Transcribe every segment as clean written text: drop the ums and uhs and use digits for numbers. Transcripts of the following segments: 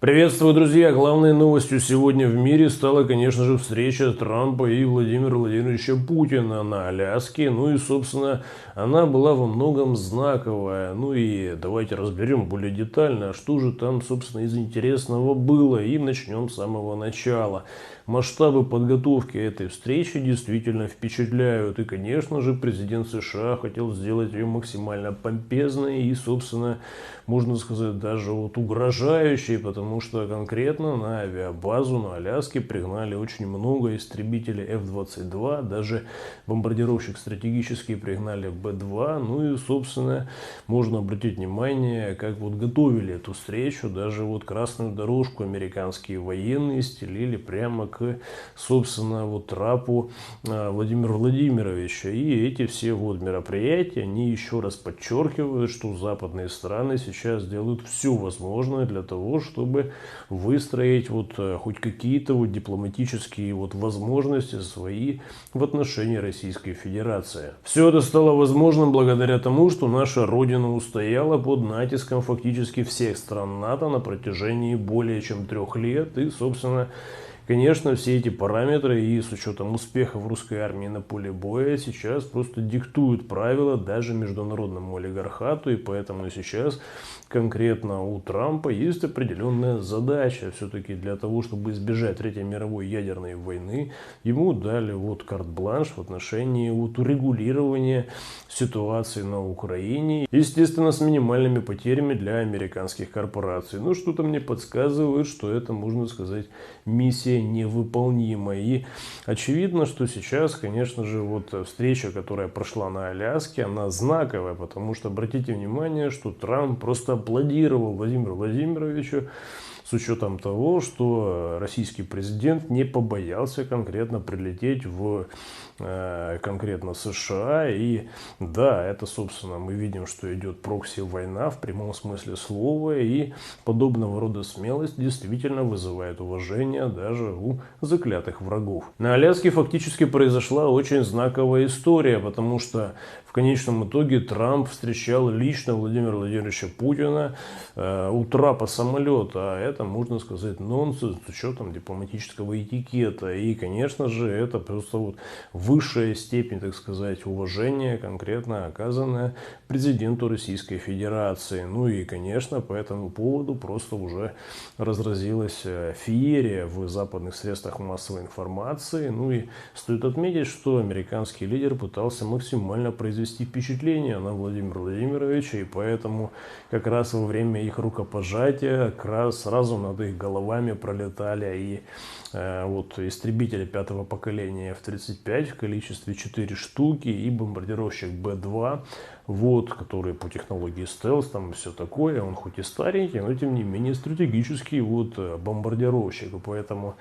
Приветствую, друзья! Главной новостью сегодня в мире стала, конечно же, встреча Трампа и Владимира Владимировича Путина на Аляске. Ну и, собственно, она была во многом знаковая. Ну и давайте разберем более детально, что же там, собственно, из интересного было. И начнем с самого начала. Масштабы подготовки этой встречи действительно впечатляют. И, конечно же, президент США хотел сделать ее максимально помпезной и, собственно, можно сказать, даже вот угрожающей, потому что конкретно на авиабазу на Аляске пригнали очень много истребителей F-22, даже бомбардировщик стратегический пригнали Б-2. Ну и, собственно, можно обратить внимание, как вот готовили эту встречу, даже вот красную дорожку американские военные стелили прямо к, собственно, вот трапу Владимира Владимировича. И эти все вот мероприятия, они еще раз подчеркивают, что западные страны сейчас делают все возможное для того, чтобы выстроить вот хоть какие-то вот дипломатические вот возможности свои в отношении Российской Федерации. Все это стало возможным благодаря тому, что наша Родина устояла под натиском фактически всех стран НАТО на протяжении более чем 3 лет. И, собственно, конечно, все эти параметры и с учетом успехов русской армии на поле боя сейчас просто диктуют правила даже международному олигархату, и поэтому сейчас конкретно у Трампа есть определенная задача. Все-таки для того, чтобы избежать Третьей мировой ядерной войны, ему дали вот карт-бланш в отношении вот урегулирования ситуации на Украине, естественно, с минимальными потерями для американских корпораций. Но что-то мне подсказывает, что это, можно сказать, миссия невыполнима. И очевидно, что сейчас, конечно же, вот встреча, которая прошла на Аляске, она знаковая, потому что обратите внимание, что Трамп просто аплодировал Владимиру Владимировичу с учетом того, что российский президент не побоялся конкретно прилететь в конкретно США. И да, это, собственно, мы видим, что идет прокси-война в прямом смысле слова, и подобного рода смелость действительно вызывает уважение даже у заклятых врагов. На Аляске фактически произошла очень знаковая история, потому что в конечном итоге Трамп встречал лично Владимира Владимировича Путина у трапа самолета. А это, можно сказать, нонсенс с учетом дипломатического этикета. И, конечно же, это просто вот высшая степень, так сказать, уважения, конкретно оказанная президенту Российской Федерации. Ну и, конечно, по этому поводу просто уже разразилась феерия в западных средствах массовой информации. Ну и стоит отметить, что американский лидер пытался максимально произвести впечатление на Владимира Владимировича, и поэтому как раз во время их рукопожатия как раз сразу над их головами пролетали и вот истребители 5-го поколения F-35 в количестве 4 штуки и бомбардировщик Б-2, вот, который по технологии стелс, там все такое, он хоть и старенький, но тем не менее стратегический вот бомбардировщик. И поэтому,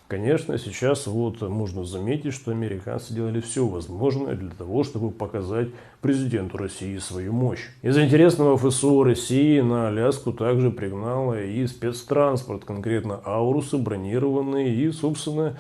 конечно, сейчас вот можно заметить, что американцы делали все возможное для того, чтобы показать президенту России свою мощь. Из интересного ФСО России на Аляску также пригнала и спецтранспорт, конкретно аурусы бронированные. И, собственно,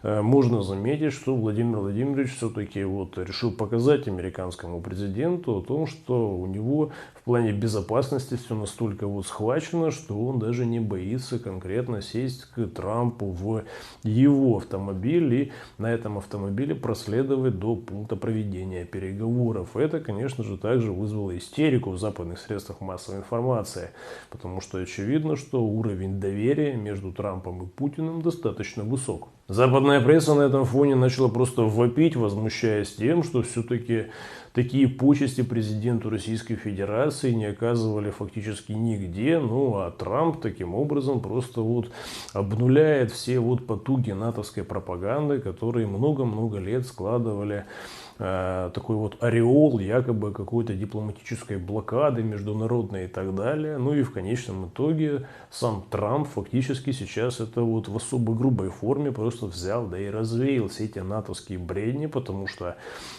можно заметить, что Владимир Владимирович все-таки вот решил показать американскому президенту о том, что у него в плане безопасности все настолько вот схвачено, что он даже не боится конкретно сесть к Трампу в его автомобиль и на этом автомобиле проследовать до пункта проведения переговоров. Это, конечно же, также вызвало истерику в западных средствах массовой информации, потому что очевидно, что уровень доверия между Трампом и Путиным достаточно высок. Западная пресса на этом фоне начала просто вопить, возмущаясь тем, что все-таки такие почести президенту Российской Федерации не оказывали фактически нигде. Ну а Трамп таким образом просто вот обнуляет все вот потуги натовской пропаганды, которые много-много лет складывали такой вот ореол якобы какой-то дипломатической блокады международной и так далее. Ну и в конечном итоге сам Трамп фактически сейчас это вот в особо грубой форме просто взял, да и развеял все эти натовские бредни, потому что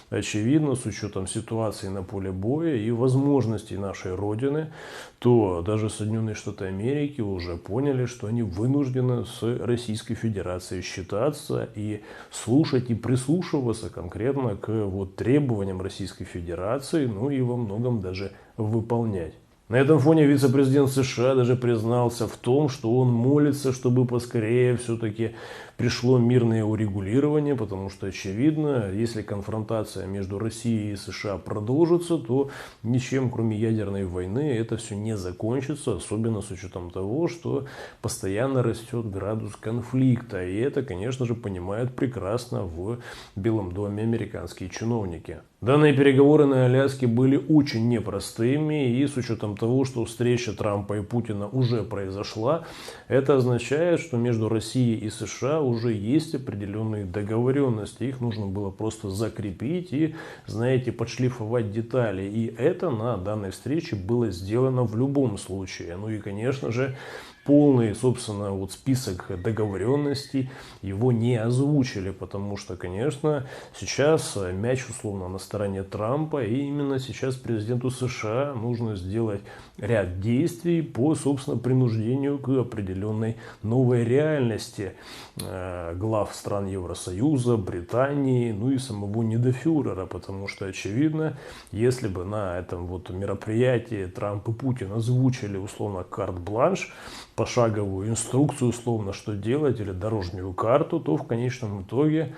очевидно, с учетом ситуации на поле боя и возможностей нашей Родины, то даже Соединенные Штаты Америки уже поняли, что они вынуждены с Российской Федерацией считаться и слушать и прислушиваться конкретно к вот требованиям Российской Федерации, ну и во многом даже выполнять. На этом фоне вице-президент США даже признался в том, что он молится, чтобы поскорее все-таки пришло мирное урегулирование, потому что, очевидно, если конфронтация между Россией и США продолжится, то ничем, кроме ядерной войны, это все не закончится, особенно с учетом того, что постоянно растет градус конфликта. И это, конечно же, понимают прекрасно в Белом доме американские чиновники. Данные переговоры на Аляске были очень непростыми, и с учетом того, что встреча Трампа и Путина уже произошла, это означает, что между Россией и США уже есть определенные договоренности. Их нужно было просто закрепить и, знаете, подшлифовать детали. И это на данной встрече было сделано в любом случае. Ну и, конечно же, полный, собственно, вот список договоренностей его не озвучили, потому что, конечно, сейчас мяч условно на стороне Трампа, и именно сейчас президенту США нужно сделать ряд действий по, собственно, принуждению к определенной новой реальности глав стран Евросоюза, Британии, ну и самого недофюрера, потому что, очевидно, если бы на этом вот мероприятии Трамп и Путин озвучили условно карт-бланш, пошаговую инструкцию, условно, что делать, или дорожную карту, то в конечном итоге,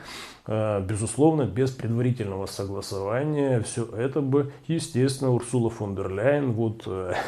безусловно, без предварительного согласования все это бы, естественно, Урсула фон дер Ляйен, вот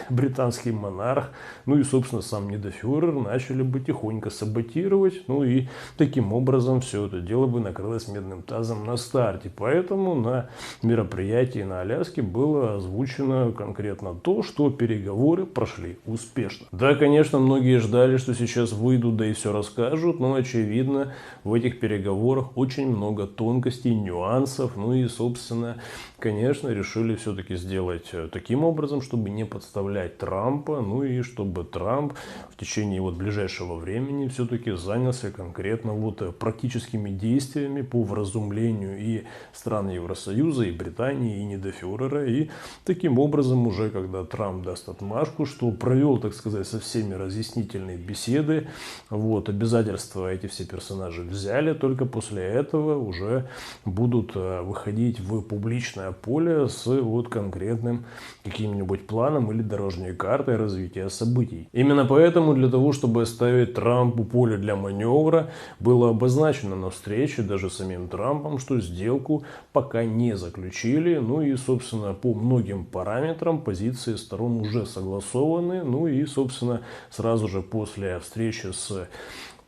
британский монарх, ну и, собственно, сам недофюрер начали бы тихонько саботировать, ну и таким образом все это дело бы накрылось медным тазом на старте. Поэтому на мероприятии на Аляске было озвучено конкретно то, что переговоры прошли успешно. Да, конечно, многие ждали, что сейчас выйдут, да и все расскажут, но, очевидно, в этих переговорах очень много тонкостей, нюансов, ну и, собственно, конечно, решили все-таки сделать таким образом, чтобы не подставлять Трампа, ну и чтобы Трамп в течение вот ближайшего времени все-таки занялся конкретно вот практическими действиями по вразумлению и стран Евросоюза, и Британии, и недофюрера, и таким образом уже, когда Трамп даст отмашку, что провел, так сказать, со всеми разъяснительные беседы, вот, обязательства эти все персонажи взяли, только после этого уже будут выходить в публичное поле с вот конкретным каким-нибудь планом или дорожной картой развития событий. Именно поэтому для того, чтобы оставить Трампу поле для маневра, было обозначено на встрече даже самим Трампом, что сделку пока не заключили. Ну и, собственно, по многим параметрам позиции сторон уже согласованы. Ну и, собственно, сразу же после встречи с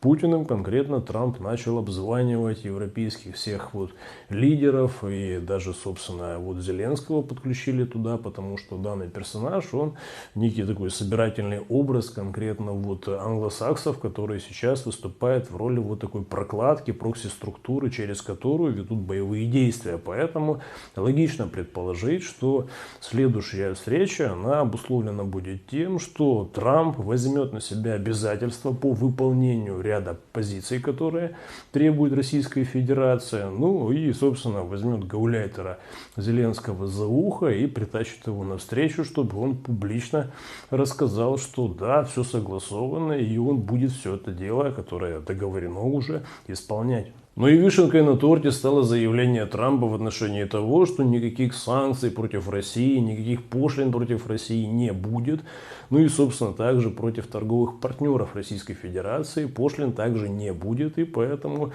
Путиным конкретно Трамп начал обзванивать европейских всех вот лидеров, и даже, собственно, вот Зеленского подключили туда, потому что данный персонаж, он некий такой собирательный образ конкретно вот англосаксов, которые сейчас выступают в роли вот такой прокладки, прокси-структуры, через которую ведут боевые действия. Поэтому логично предположить, что следующая встреча, она обусловлена будет тем, что Трамп возьмет на себя обязательства по выполнению ряда позиций, которые требует Российская Федерация. Ну и, собственно, возьмет гауляйтера Зеленского за ухо и притащит его навстречу, чтобы он публично рассказал, что да, все согласовано, и он будет все это дело, которое договорено уже, исполнять. Ну и вишенкой на торте стало заявление Трампа в отношении того, что никаких санкций против России, никаких пошлин против России не будет. Ну и, собственно, также против торговых партнеров Российской Федерации пошлин также не будет. И поэтому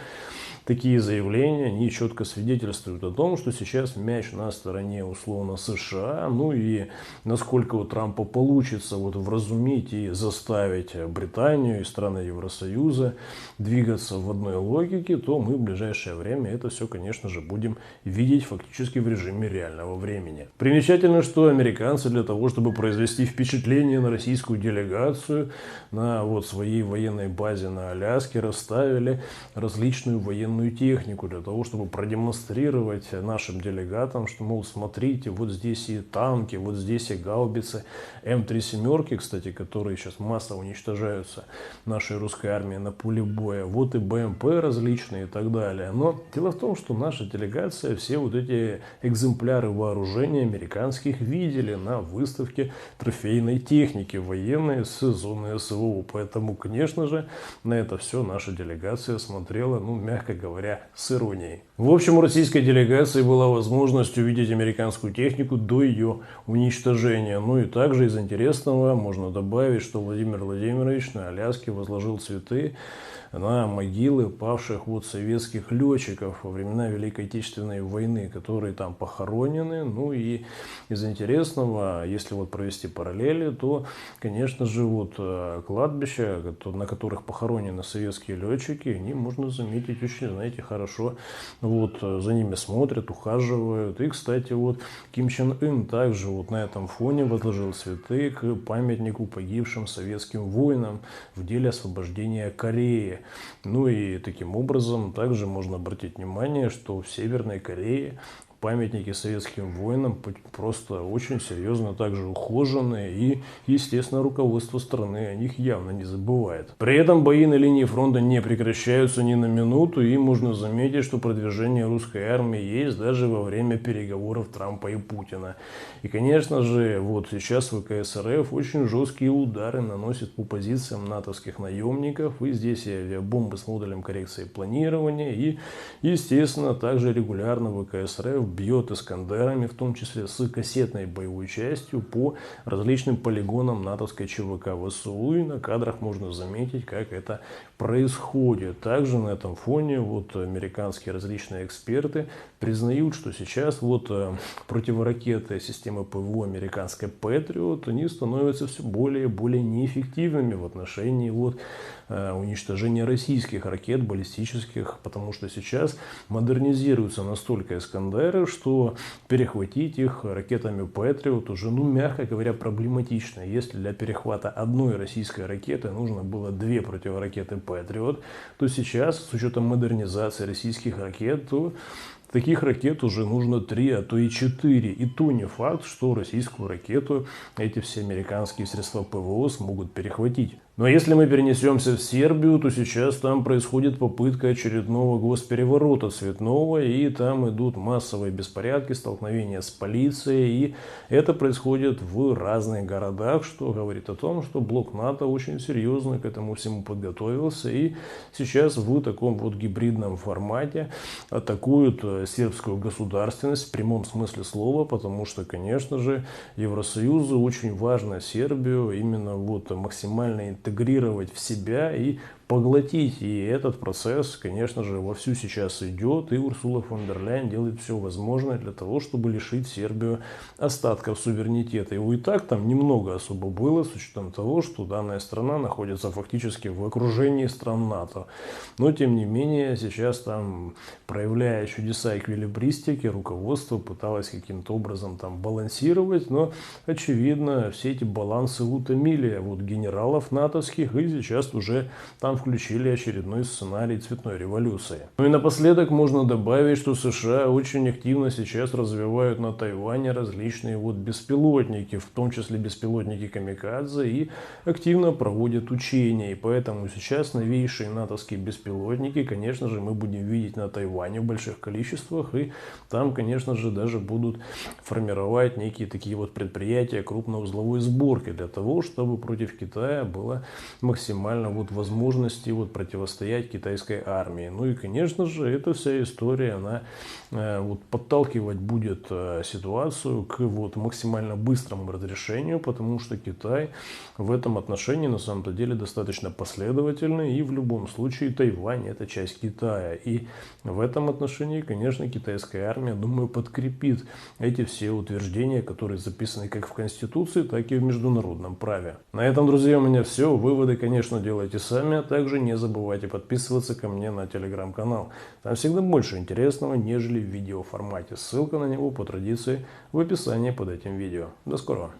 такие заявления, они четко свидетельствуют о том, что сейчас мяч на стороне условно США. Ну и насколько у Трампа получится вот вразумить и заставить Британию и страны Евросоюза двигаться в одной логике, то мы в ближайшее время это все, конечно же, будем видеть фактически в режиме реального времени. Примечательно, что американцы для того, чтобы произвести впечатление на российскую делегацию на вот своей военной базе на Аляске, расставили различную военную технику для того, чтобы продемонстрировать нашим делегатам, что, мол, смотрите, вот здесь и танки, вот здесь и гаубицы М3 семерки, кстати, которые сейчас массово уничтожаются нашей русской армией на поле боя, вот и БМП различные и так далее. Но дело в том, что наша делегация все вот эти экземпляры вооружения американских видели на выставке трофейной техники военной с зоны СВО. Поэтому, конечно же, на это все наша делегация смотрела, ну, мягко говоря, с иронией. В общем, у российской делегации была возможность увидеть американскую технику до ее уничтожения. Ну и также из интересного можно добавить, что Владимир Владимирович на Аляске возложил цветы на могилы павших вот советских летчиков во времена Великой Отечественной войны, которые там похоронены. Ну и из интересного, если вот провести параллели, то, конечно же, вот кладбища, на которых похоронены советские летчики, они, можно заметить, очень, знаете, хорошо вот за ними смотрят, ухаживают. И, кстати, вот Ким Чен Ын также вот на этом фоне возложил цветы к памятнику погибшим советским воинам в деле освобождения Кореи. Ну и таким образом также можно обратить внимание, что в Северной Корее памятники советским воинам просто очень серьезно также ухожены, и, естественно, руководство страны о них явно не забывает. При этом бои на линии фронта не прекращаются ни на минуту, и можно заметить, что продвижение русской армии есть даже во время переговоров Трампа и Путина. И, конечно же, вот сейчас ВКС РФ очень жесткие удары наносит по позициям натовских наемников, и здесь и авиабомбы с модулем коррекции планирования, и, естественно, также регулярно ВКС РФ бьет «Искандерами», в том числе с кассетной боевой частью, по различным полигонам натовской ЧВК ВСУ. И на кадрах можно заметить, как это происходит. Также на этом фоне вот американские различные эксперты признают, что сейчас вот противоракеты системы ПВО американской Patriot, они становятся все более и более неэффективными в отношении вот уничтожения российских ракет баллистических, потому что сейчас модернизируются настолько «Искандеры», что перехватить их ракетами Patriot уже, ну, мягко говоря, проблематично. Если для перехвата одной российской ракеты нужно было 2 противоракеты Patriot, то сейчас, с учетом модернизации российских ракет, то таких ракет уже нужно 3, а то и 4. И то не факт, что российскую ракету эти все американские средства ПВО смогут перехватить. Но если мы перенесемся в Сербию, то сейчас там происходит попытка очередного госпереворота цветного, и там идут массовые беспорядки, столкновения с полицией, и это происходит в разных городах, что говорит о том, что блок НАТО очень серьезно к этому всему подготовился, и сейчас в таком вот гибридном формате атакуют сербскую государственность в прямом смысле слова, потому что, конечно же, Евросоюзу очень важно Сербию именно вот максимально интегрировать в себя и поглотить. И этот процесс, конечно же, вовсю сейчас идет, и Урсула фон дер Ляйен делает все возможное для того, чтобы лишить Сербию остатков суверенитета. Его и так там немного особо было, с учетом того, что данная страна находится фактически в окружении стран НАТО. Но, тем не менее, сейчас там, проявляя чудеса эквилибристики, руководство пыталось каким-то образом там балансировать, но, очевидно, все эти балансы утомили вот генералов натовских, и сейчас уже там включили очередной сценарий цветной революции. Ну и напоследок можно добавить, что США очень активно сейчас развивают на Тайване различные вот беспилотники, в том числе беспилотники камикадзе, и активно проводят учения. И поэтому сейчас новейшие натовские беспилотники, конечно же, мы будем видеть на Тайване в больших количествах, и там, конечно же, даже будут формировать некие такие вот предприятия крупноузловой сборки для того, чтобы против Китая было максимально вот возможности вот противостоять китайской армии. Ну и, конечно же, эта вся история, она вот подталкивать будет ситуацию к вот максимально быстрому разрешению, потому что Китай в этом отношении на самом-то деле достаточно последовательный, и в любом случае Тайвань — это часть Китая. И в этом отношении, конечно, китайская армия, думаю, подкрепит эти все утверждения, которые записаны как в Конституции, так и в международном праве. На этом, друзья, у меня все. Выводы, конечно, делайте сами, а также не забывайте подписываться ко мне на телеграм-канал. Там всегда больше интересного, нежели в видеоформате. Ссылка на него по традиции в описании под этим видео. До скорого!